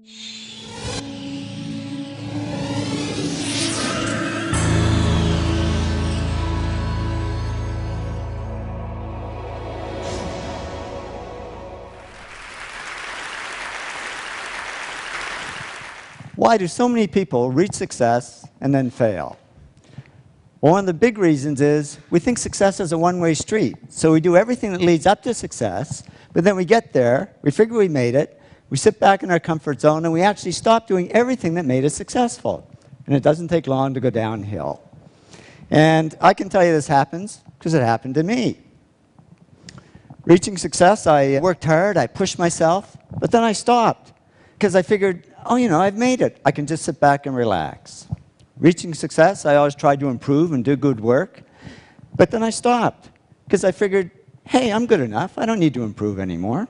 Why do so many people reach success and then fail? Well, one of the big reasons is we think success is a one-way street. So we do everything that leads up to success, but then we get there, we figure we made it, we sit back in our comfort zone, and we actually stop doing everything that made us successful. And it doesn't take long to go downhill. And I can tell you this happens because it happened to me. Reaching success, I worked hard, I pushed myself, but then I stopped because I figured, oh, you know, I've made it. I can just sit back and relax. Reaching success, I always tried to improve and do good work. But then I stopped because I figured, hey, I'm good enough. I don't need to improve anymore.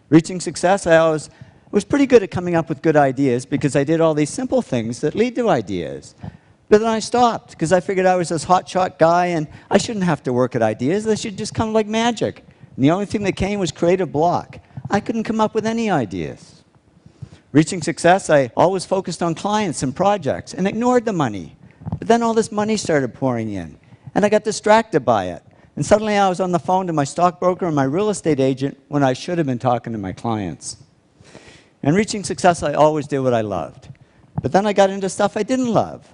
Reaching success, I was pretty good at coming up with good ideas because I did all these simple things that lead to ideas. But then I stopped because I figured I was this hotshot guy and I shouldn't have to work at ideas. They should just come like magic. And the only thing that came was creative block. I couldn't come up with any ideas. Reaching success, I always focused on clients and projects and ignored the money. But then all this money started pouring in, and I got distracted by it. And suddenly I was on the phone to my stockbroker and my real estate agent when I should have been talking to my clients. And reaching success, I always did what I loved. But then I got into stuff I didn't love,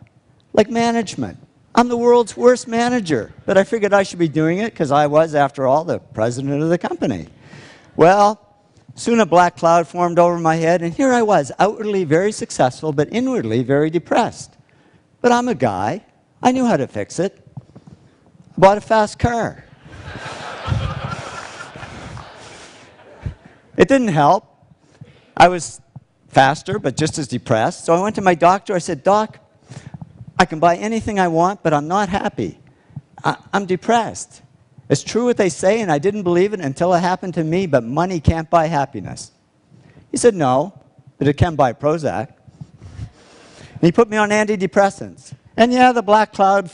like management. I'm the world's worst manager, but I figured I should be doing it because I was, after all, the president of the company. Well, soon a black cloud formed over my head, and here I was, outwardly very successful, but inwardly very depressed. But I'm a guy. I knew how to fix it. I bought a fast car. It didn't help. I was faster, but just as depressed. So I went to my doctor. I said, Doc, I can buy anything I want, but I'm not happy. I'm depressed. It's true what they say, and I didn't believe it until it happened to me, but money can't buy happiness. He said, no, but it can buy Prozac. And he put me on antidepressants. And yeah, the black cloud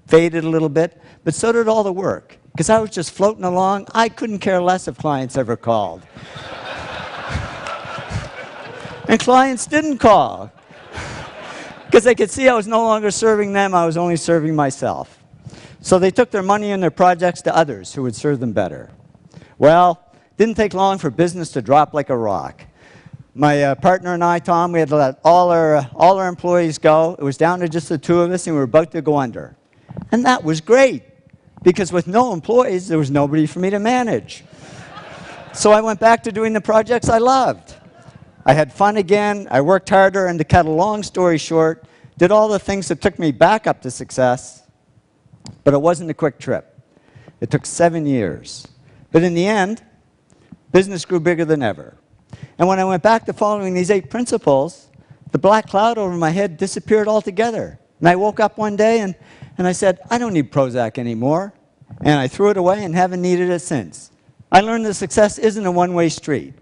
faded a little bit, but so did all the work. Because I was just floating along. I couldn't care less if clients ever called. And clients didn't call. Because they could see I was no longer serving them, I was only serving myself. So they took their money and their projects to others who would serve them better. Well, it didn't take long for business to drop like a rock. My partner and I, Tom, we had to let all our employees go. It was down to just the two of us, and we were about to go under. And that was great, because with no employees, there was nobody for me to manage. So I went back to doing the projects I loved. I had fun again, I worked harder, and to cut a long story short, did all the things that took me back up to success. But it wasn't a quick trip. It took 7 years. But in the end, business grew bigger than ever. And when I went back to following these 8 principles, the black cloud over my head disappeared altogether. And I woke up one day and I said, I don't need Prozac anymore. And I threw it away and haven't needed it since. I learned that success isn't a one-way street.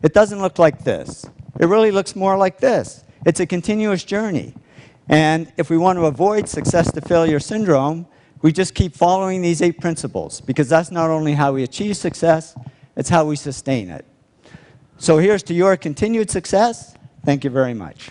It doesn't look like this. It really looks more like this. It's a continuous journey. And if we want to avoid success to failure syndrome, we just keep following these 8 principles, because that's not only how we achieve success, it's how we sustain it. So here's to your continued success. Thank you very much.